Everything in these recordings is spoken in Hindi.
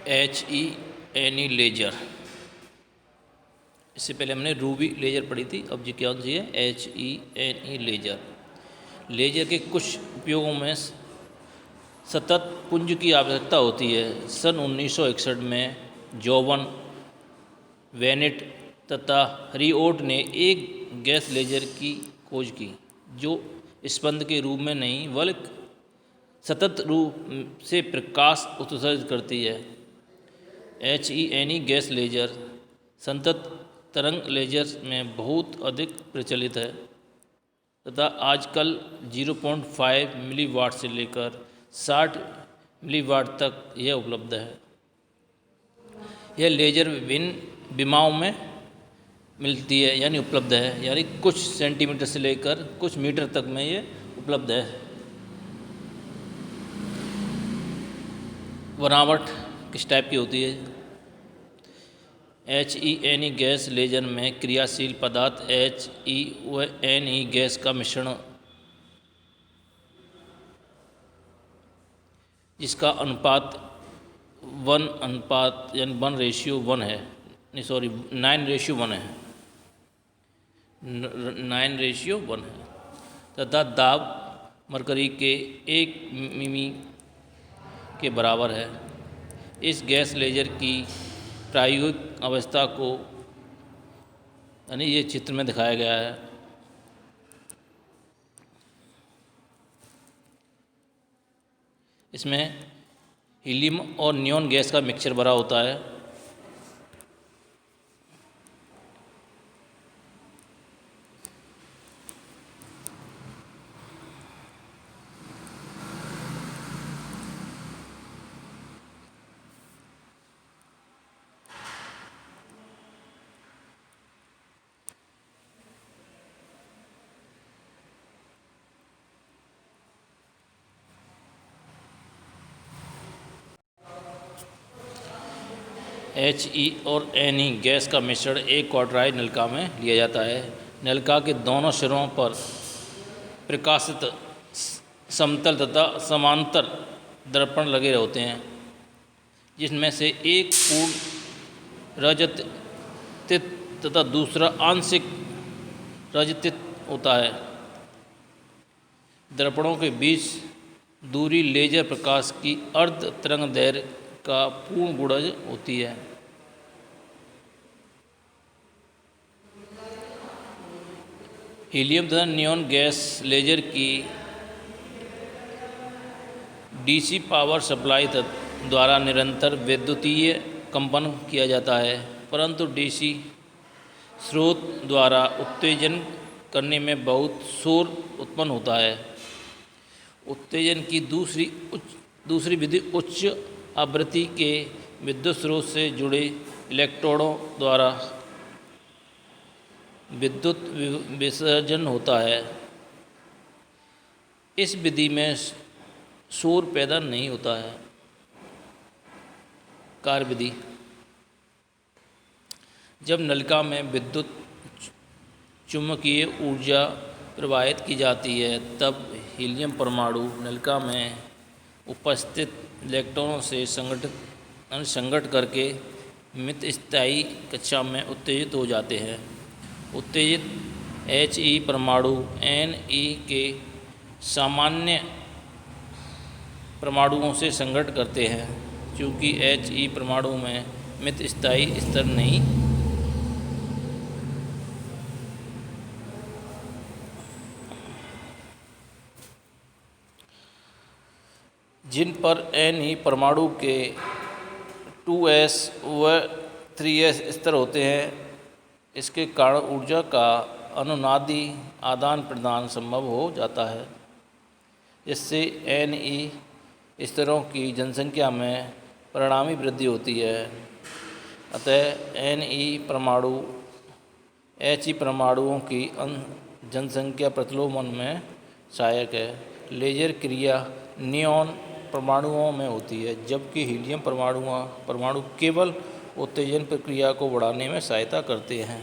HENE laser. इससे पहले हमने रूबी लेजर पढ़ी थी, अब जी क्या है HENE लेजर। लेजर के कुछ उपयोगों में सतत पुंज की आवश्यकता होती है। सन 1961 में जॉवन वेनेट तथा हरिओट ने एक गैस लेजर की खोज की जो स्पंद के रूप में नहीं बल्कि सतत रूप से प्रकाश उत्सर्जित करती है। HENE गैस लेजर संतत तरंग लेजर में बहुत अधिक प्रचलित है तथा आजकल 0.5 मिलीवाट से लेकर 60 मिलीवाट तक यह उपलब्ध है। यह लेजर विभिन्न विमाओं में मिलती है यानी उपलब्ध है, यानी कुछ सेंटीमीटर से लेकर कुछ मीटर तक में ये उपलब्ध है। बनावट किस टाइप की होती है? HENE गैस लेजर में क्रियाशील पदार्थ HE व NE गैस का मिश्रण जिसका अनुपात 1 यानी 1:1 है, नहीं सॉरी 9:1 है, 9:1 है तथा दाब मरकरी के 1 मिमी के बराबर है। इस गैस लेजर की प्रायोगिक अवस्था को यानी ये चित्र में दिखाया गया है। इसमें हीलियम और नियॉन गैस का मिक्सचर भरा होता है। HE और NE गैस का मिश्रण एक क्वार्टराइज नलिका में लिया जाता है। नलिका के दोनों सिरों पर प्रकाशित समतल तथा समांतर दर्पण लगे होते हैं, जिसमें से एक पूर्ण रजतित तथा दूसरा आंशिक रजतित होता है। दर्पणों के बीच दूरी लेजर प्रकाश की अर्ध तरंग दैर्घ्य का पूर्ण गुणज होती है। हीलियम तथा नियॉन गैस लेजर की DC पावर सप्लाई द्वारा निरंतर विद्युतीय कंपन किया जाता है, परंतु DC स्रोत द्वारा उत्तेजन करने में बहुत शोर उत्पन्न होता है। उत्तेजन की दूसरी विधि उच्च आवृत्ति के विद्युत स्रोत से जुड़े इलेक्ट्रोडों द्वारा विद्युत विसर्जन होता है। इस विधि में शोर पैदा नहीं होता है। कार्य विधि: जब नलिका में विद्युत चुम्बकीय ऊर्जा प्रवाहित की जाती है तब हीलियम परमाणु नलिका में उपस्थित इलेक्ट्रॉनों से संघट करके मित स्थायी कक्षा में उत्तेजित हो जाते हैं। उत्तेजित HE परमाणु NE के सामान्य परमाणुओं से संघट करते हैं। चूँकि HE परमाणु में मित स्थायी स्तर नहीं जिन पर NE परमाणु के 2s व 3s स्तर होते हैं, इसके कारण ऊर्जा का अनुनादी आदान प्रदान संभव हो जाता है, जिससे NE स्तरों की जनसंख्या में परिणामी वृद्धि होती है। अतः NE परमाणु HE परमाणुओं की जनसंख्या प्रतिलोमन में सहायक है। लेजर क्रिया नियॉन परमाणुओं में होती है, जबकि हीलियम परमाणु केवल उत्तेजन प्रक्रिया को बढ़ाने में सहायता करते हैं।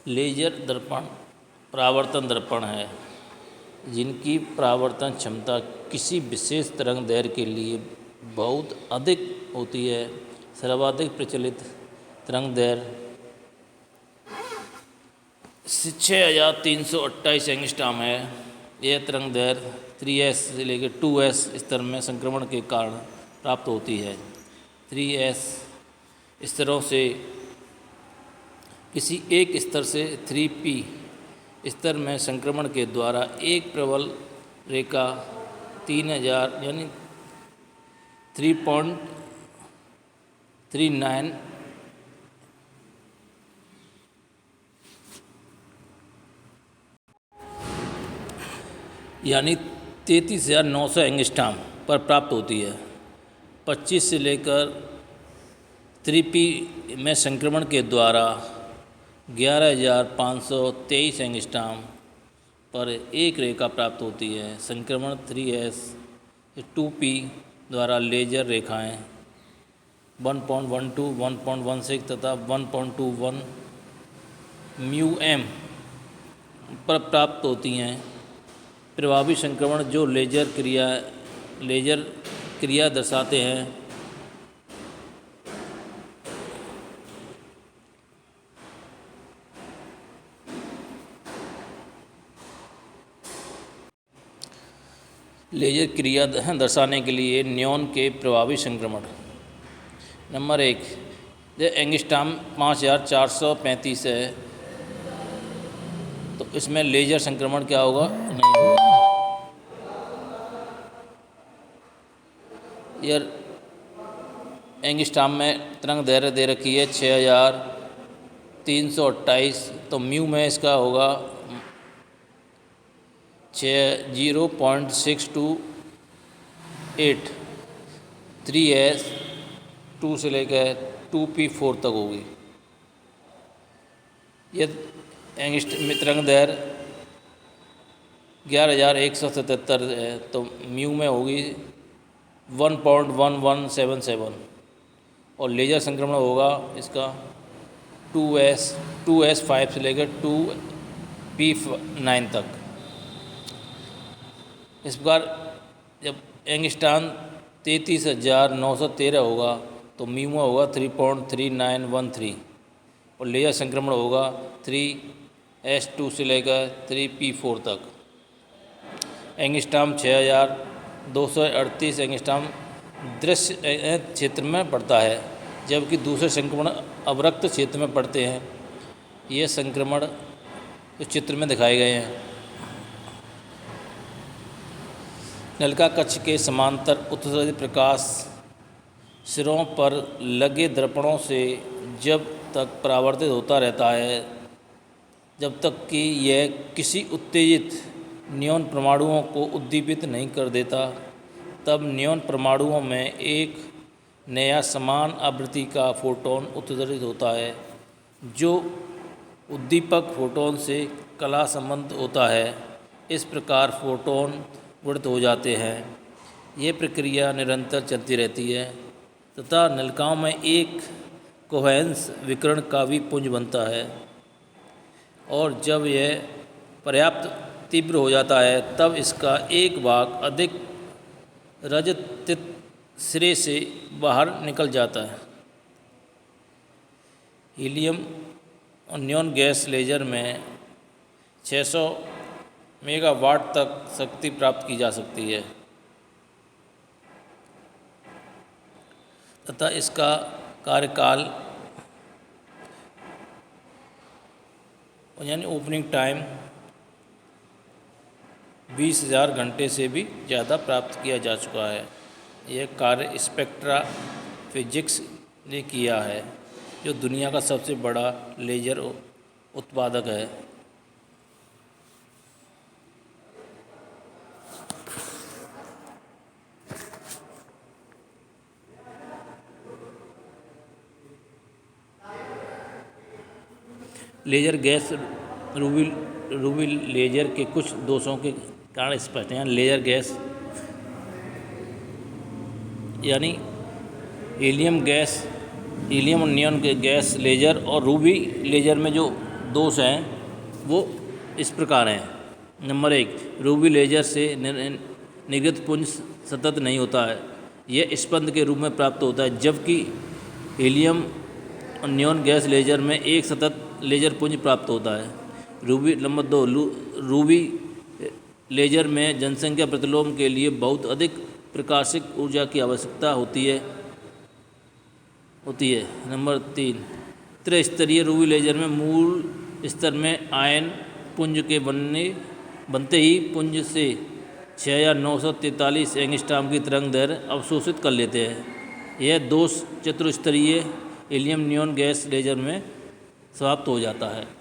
लेजर दर्पण परावर्तन दर्पण है जिनकी परावर्तन क्षमता किसी विशेष तरंग दैर्घ्य के लिए बहुत अधिक होती है। सर्वाधिक प्रचलित तरंग दैर्घ्य 6328 एंगस्ट्रॉम है। यह तरंग दैर्घ्य 3s से लेकर 2s स्तर में संक्रमण के कारण प्राप्त होती है। 3s स्तरों से किसी एक स्तर से 3p स्तर में संक्रमण के द्वारा एक प्रबल रेखा 3000 यानी 3.39 यानी 33,900 एंगस्ट्रॉम पर प्राप्त होती है। 25 से लेकर 3p में संक्रमण के द्वारा 11,523 एंगस्ट्रॉम पर एक रेखा प्राप्त होती है। संक्रमण 3s 2p द्वारा लेजर रेखाएं 1.12, 1.16 तथा 1.21 μm पर प्राप्त होती हैं। प्रभावी संक्रमण जो लेजर क्रिया दर्शाते हैं। लेजर क्रिया दर्शाने के लिए नियॉन के प्रभावी संक्रमण। नंबर 1, एंगस्ट्रॉम 5435 है तो इसमें लेजर संक्रमण क्या होगा? नहीं होगा। यह एंगस्ट्रॉम में तरंग दैर्घ्य दे रखी है 6328 तो म्यू में इसका होगा 0.628 3s 2 से लेकर 2p4 तक होगी। यह तरंग दैर्घ्य 11,177 है तो म्यू में होगी 1.1177 और लेजर संक्रमण होगा इसका 2s5 से लेकर 2p9 तक। इस प्रकार जब एंगस्ट्रॉम 33,913 होगा तो म्यू में होगा 3.3913 और लेजर संक्रमण होगा 3s2 से लेकर 3p4 तक। एंगस्ट्रॉम 6,238 एंगस्ट्रॉम दृश्य क्षेत्र में पड़ता है जबकि दूसरे संक्रमण अवरक्त क्षेत्र में पड़ते हैं। ये संक्रमण इस चित्र में दिखाए गए हैं। नलिका कक्ष के समांतर उत्सर्जित प्रकाश सिरों पर लगे दर्पणों से जब तक परावर्तित होता रहता है जब तक कि यह किसी उत्तेजित नियॉन परमाणुओं को उद्दीपित नहीं कर देता, तब नियॉन परमाणुओं में एक नया समान आवृत्ति का फोटॉन उत्सर्जित होता है जो उद्दीपक फोटॉन से कला संबंध होता है। इस प्रकार फोटॉन गुणित हो जाते हैं। ये प्रक्रिया निरंतर चलती रहती है तथा नलिकाओं में एक कोहेरेंस विकिरण का भी पुंज बनता है और जब यह पर्याप्त तीव्र हो जाता है तब इसका एक भाग अधिक रजतित सिरे से बाहर निकल जाता है। हीलियम और नियॉन गैस लेजर में 600 मेगावाट तक शक्ति प्राप्त की जा सकती है तथा इसका कार्यकाल यानी ओपनिंग टाइम 20,000 घंटे से भी ज़्यादा प्राप्त किया जा चुका है। यह कार्य स्पेक्ट्रा फिजिक्स ने किया है जो दुनिया का सबसे बड़ा लेजर उत्पादक है। लेजर गैस रूबी लेजर के कुछ दोषों के कारण स्पष्ट हैं। लेजर गैस यानी हीलियम और नियॉन गैस लेजर और रूबी लेजर में जो दोष हैं वो इस प्रकार हैं। नंबर 1, रूबी लेजर से निर्गत पुंज सतत नहीं होता है, यह स्पंद के रूप में प्राप्त होता है, जबकि हीलियम और नियॉन गैस लेजर में एक सतत लेजर पुंज प्राप्त होता है। नंबर 2, रूबी लेजर में जनसंख्या प्रतिलोम के लिए बहुत अधिक प्रकाशिक ऊर्जा की आवश्यकता होती है। नंबर 3, त्रिस्तरीय रूबी लेजर में मूल स्तर में आयन पुंज के बनते ही पुंज से 6 या 943 एंगस्ट्रॉम की तरंग दैर्घ्य अवशोषित कर लेते हैं। यह दोष चतुस्तरीय हीलियम नियॉन गैस लेजर में समाप्त हो जाता है।